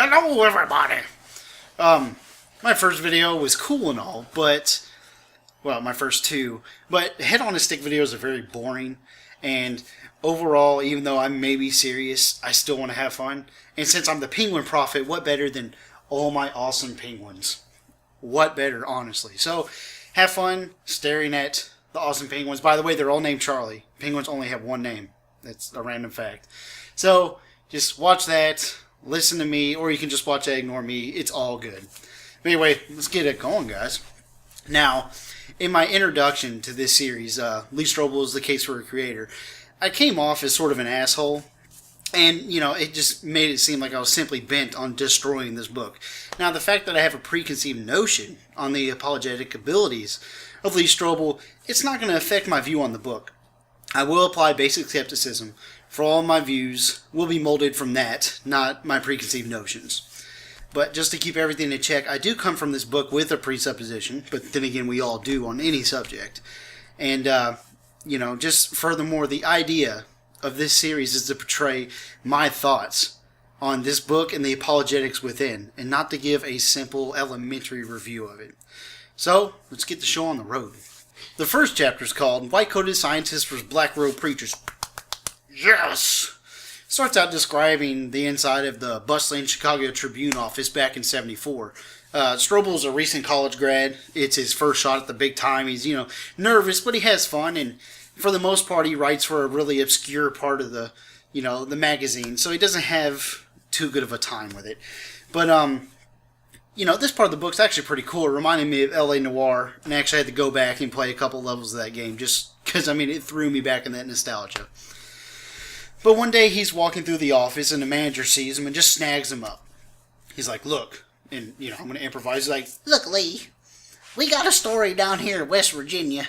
Hello, everybody. My first video was cool and all, but, well, my first two, but head-on-a-stick videos are very boring, and overall, even though I may be serious, I still want to have fun, and since I'm the penguin prophet, what better than all my awesome penguins? What better, honestly? So, have fun staring at the awesome penguins. By the way, they're all named Charlie. Penguins only have one name. That's a random fact. So, just watch that, listen to me, or you can just watch that, ignore me. It's all good. But anyway, let's get it going, guys. Now, in my introduction to this series, Lee Strobel is the case for a creator, I came off as sort of an asshole. And, you know, it just made it seem like I was simply bent on destroying this book. Now, the fact that I have a preconceived notion on the apologetic abilities of Lee Strobel, it's not going to affect my view on the book. I will apply basic skepticism, for all my views will be molded from that, not my preconceived notions. But just to keep everything in check, I do come from this book with a presupposition, but then again, we all do on any subject. And, you know, just furthermore, the idea of this series is to portray my thoughts on this book and the apologetics within, and not to give a simple elementary review of it. So, let's get the show on the road. The first chapter is called White-Coated Scientists vs. Black-Robed Preachers. Yes! Starts out describing the inside of the bustling Chicago Tribune office back in '74. Strobel's a recent college grad. It's his first shot at the big time. He's, you know, nervous, but he has fun, and for the most part, he writes for a really obscure part of the, you know, the magazine, so he doesn't have too good of a time with it. But, you know, this part of the book's actually pretty cool. It reminded me of L.A. Noire, and I actually had to go back and play a couple levels of that game, just because, I mean, it threw me back in that nostalgia. But one day, he's walking through the office, and the manager sees him and just snags him up. He's like, look, and, you know, I'm going to improvise. He's like, look, Lee, we got a story down here in West Virginia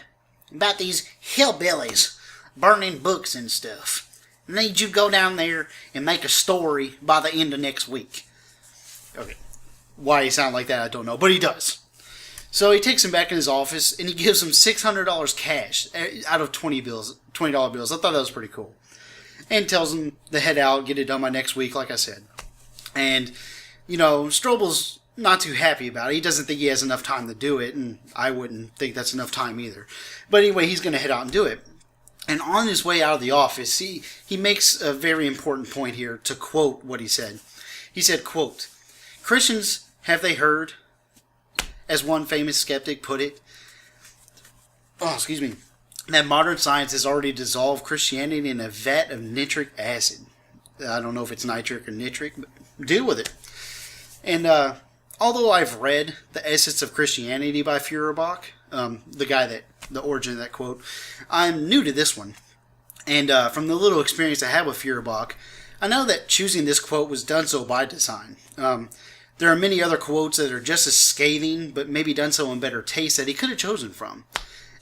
about these hillbillies burning books and stuff. I need you to go down there and make a story by the end of next week. Okay. Why he sound like that, I don't know, but he does. So he takes him back in his office and he gives him $600 cash out of $20 bills. I thought that was pretty cool. And tells him to head out, get it done by next week, like I said. And, you know, Strobel's not too happy about it. He doesn't think he has enough time to do it, and I wouldn't think that's enough time either. But anyway, he's going to head out and do it. And on his way out of the office, he makes a very important point here to quote what he said. He said, quote, Christians, have they heard, as one famous skeptic put it, that modern science has already dissolved Christianity in a vat of nitric acid. I don't know if it's nitric or nitric, but deal with it. And, although I've read The Essence of Christianity by Feuerbach, the origin of that quote, I'm new to this one. And from the little experience I had with Feuerbach, I know that choosing this quote was done so by design. There are many other quotes that are just as scathing, but maybe done so in better taste that he could have chosen from.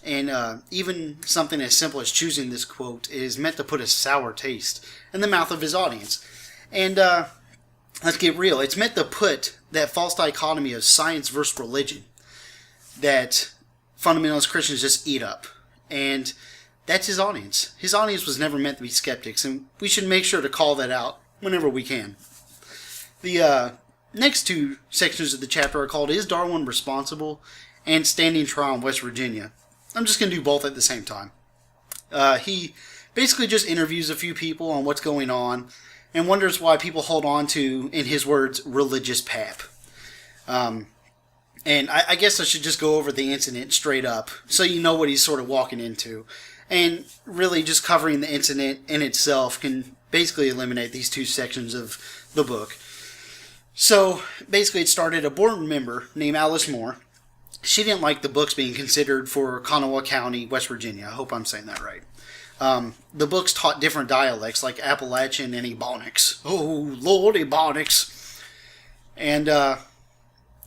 And even something as simple as choosing this quote is meant to put a sour taste in the mouth of his audience. And let's get real. It's meant to put that false dichotomy of science versus religion that fundamentalist Christians just eat up. And that's his audience. His audience was never meant to be skeptics, and we should make sure to call that out whenever we can. The next two sections of the chapter are called Is Darwin Responsible? And Standing Trial in West Virginia. I'm just going to do both at the same time. He basically just interviews a few people on what's going on and wonders why people hold on to, in his words, religious pap. And I guess I should just go over the incident straight up so you know what he's sort of walking into. And really just covering the incident in itself can basically eliminate these two sections of the book. So basically it started a board member named Alice Moore. She didn't like the books being considered for Kanawha County, West Virginia. I hope I'm saying that right. The books taught different dialects like Appalachian and Ebonics. Oh, Lord, Ebonics. And,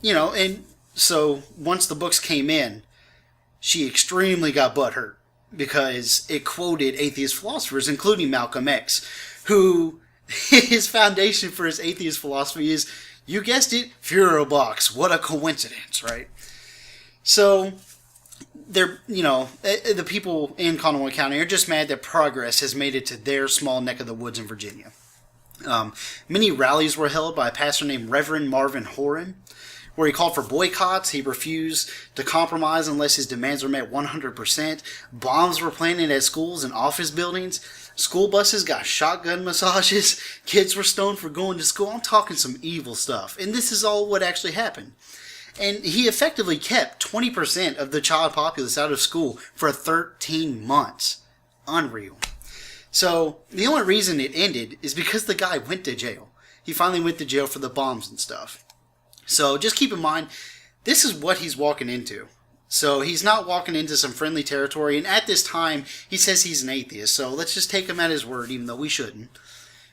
you know, and so once the books came in, she extremely got butthurt because it quoted atheist philosophers, including Malcolm X, who his foundation for his atheist philosophy is, you guessed it, Feuerbach's. What a coincidence, right? So, they're, you know, the people in Kanawha County are just mad that progress has made it to their small neck of the woods in Virginia. Many rallies were held by a pastor named Reverend Marvin Horan, where he called for boycotts. He refused to compromise unless his demands were met 100%. Bombs were planted at schools and office buildings. School buses got shotgun massages. Kids were stoned for going to school. I'm talking some evil stuff. And this is all what actually happened. And he effectively kept 20% of the child populace out of school for 13 months. Unreal. So the only reason it ended is because the guy went to jail. He finally went to jail for the bombs and stuff. So just keep in mind, this is what he's walking into. So he's not walking into some friendly territory. And at this time, he says he's an atheist. So let's just take him at his word, even though we shouldn't.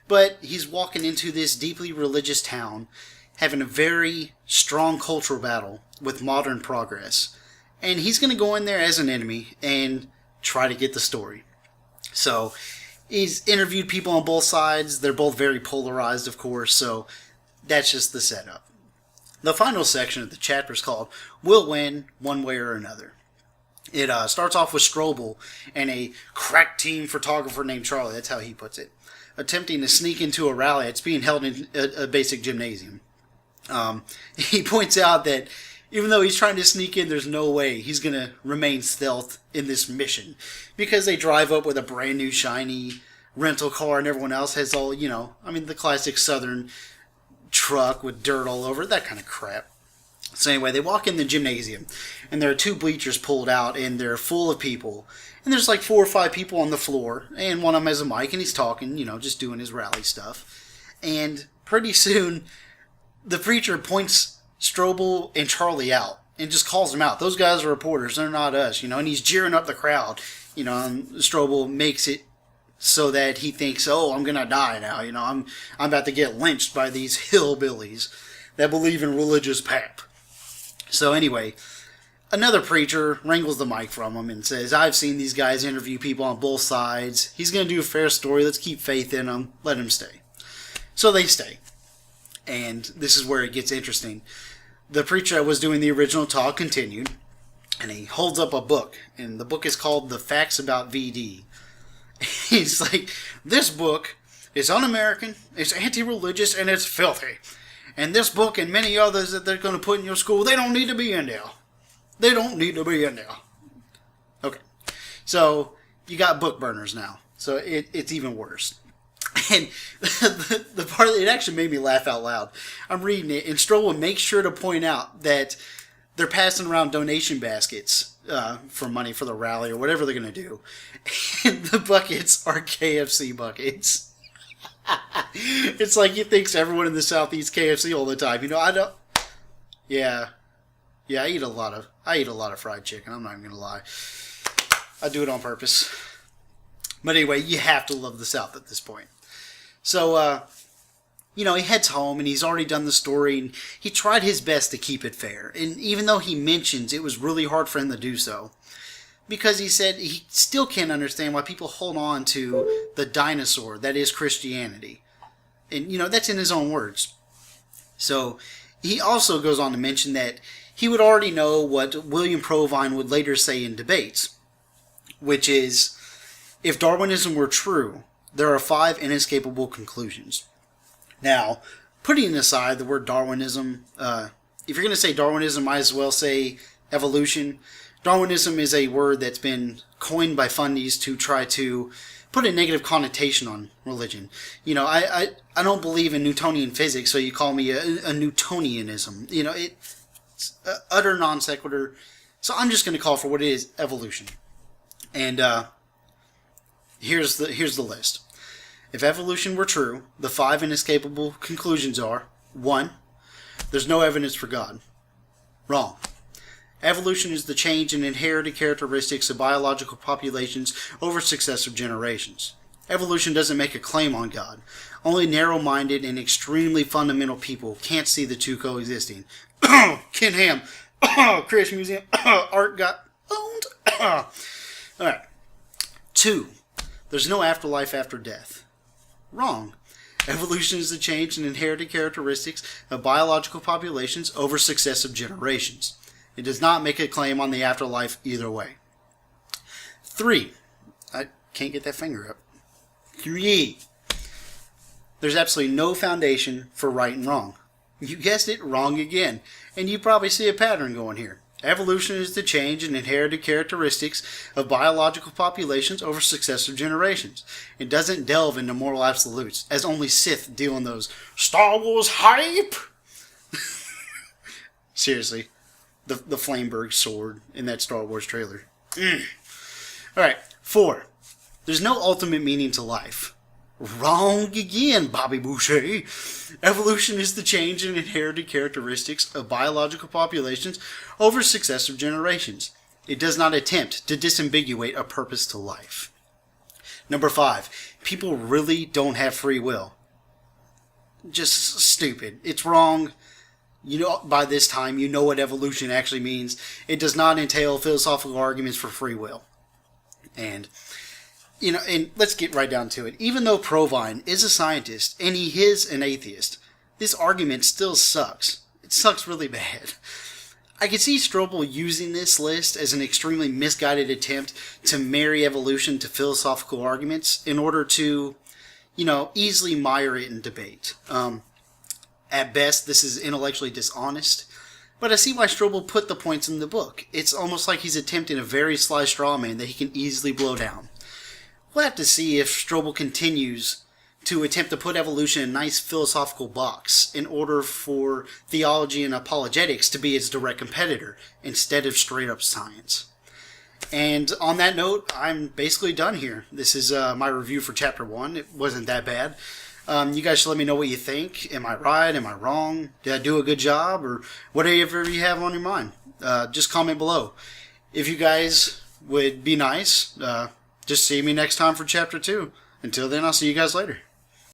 But he's walking into this deeply religious town, having a very strong cultural battle with modern progress. And he's going to go in there as an enemy and try to get the story. So he's interviewed people on both sides. They're both very polarized, of course. So that's just the setup. The final section of the chapter is called We'll Win One Way or Another. It starts off with Strobel and a crack team photographer named Charlie, that's how he puts it, attempting to sneak into a rally that's being held in a basic gymnasium. He points out that even though he's trying to sneak in, there's no way he's going to remain stealth in this mission, because they drive up with a brand new shiny rental car and everyone else has all, the classic Southern truck with dirt all over it, that kind of crap. So anyway, they walk in the gymnasium and there are 2 bleachers pulled out and they're full of people. And there's like 4 or 5 people on the floor and one of them has a mic and he's talking, just doing his rally stuff. And pretty soon the preacher points Strobel and Charlie out and just calls them out. Those guys are reporters, they're not us, and he's jeering up the crowd, and Strobel makes it so that he thinks, oh, I'm going to die now. I'm about to get lynched by these hillbillies that believe in religious pap. So anyway, another preacher wrangles the mic from him and says, I've seen these guys interview people on both sides. He's going to do a fair story. Let's keep faith in him. Let him stay. So they stay. And this is where it gets interesting. The preacher that was doing the original talk continued, and he holds up a book. And the book is called The Facts About VD. He's like, this book is un-American, it's anti-religious, and it's filthy. And this book and many others that they're going to put in your school, they don't need to be in there. They don't need to be in there. Okay. So, you got book burners now. So, it's even worse. And the part that it actually made me laugh out loud. I'm reading it, and Strobel makes sure to point out that they're passing around donation baskets for money for the rally or whatever they're going to do. And the buckets are KFC buckets. It's like he thinks everyone in the South eats KFC all the time. I don't. Yeah, I eat a lot of fried chicken. I'm not even going to lie. I do it on purpose. But anyway, you have to love the South at this point. So, he heads home and he's already done the story and he tried his best to keep it fair. And even though he mentions it was really hard for him to do so, because he said he still can't understand why people hold on to the dinosaur that is Christianity. And, that's in his own words. So, he also goes on to mention that he would already know what William Provine would later say in debates, which is, if Darwinism were true, there are 5 inescapable conclusions. Now, putting aside the word Darwinism, if you're going to say Darwinism, might as well say evolution. Darwinism is a word that's been coined by fundies to try to put a negative connotation on religion. I don't believe in Newtonian physics, so you call me a Newtonianism. It's utter non sequitur. So I'm just going to call for what it is, evolution. And here's the list. If evolution were true, the 5 inescapable conclusions are: 1. There's no evidence for God. Wrong. Evolution is the change in inherited characteristics of biological populations over successive generations. Evolution doesn't make a claim on God. Only narrow-minded and extremely fundamental people can't see the two coexisting. Ken Ham. Creation Museum. Art got owned. Alright. 2. There's no afterlife after death. Wrong. Evolution is the change in inherited characteristics of biological populations over successive generations. It does not make a claim on the afterlife either way. 3. I can't get that finger up. 3. There's absolutely no foundation for right and wrong. You guessed it, wrong again. And you probably see a pattern going here. Evolution is the change in inherited characteristics of biological populations over successive generations. It doesn't delve into moral absolutes, as only Sith deal in those Star Wars hype. Seriously, the Flameberg sword in that Star Wars trailer. Alright, 4. There's no ultimate meaning to life. Wrong again, Bobby Boucher. Evolution is the change in inherited characteristics of biological populations over successive generations. It does not attempt to disambiguate a purpose to life. Number 5. People really don't have free will. Just stupid. It's wrong. You know, by this time, you know what evolution actually means. It does not entail philosophical arguments for free will. And let's get right down to it. Even though Provine is a scientist and he is an atheist, this argument still sucks. It sucks really bad. I could see Strobel using this list as an extremely misguided attempt to marry evolution to philosophical arguments in order to, easily mire it in debate. At best, this is intellectually dishonest, but I see why Strobel put the points in the book. It's almost like he's attempting a very sly straw man that he can easily blow down. We'll have to see if Strobel continues to attempt to put evolution in a nice philosophical box in order for theology and apologetics to be its direct competitor instead of straight up science. And on that note, I'm basically done here. This is my review for Chapter 1. It wasn't that bad. You guys should let me know what you think. Am I right? Am I wrong? Did I do a good job? Or whatever you have on your mind. Just comment below. If you guys would be nice, just see me next time for Chapter 2. Until then, I'll see you guys later.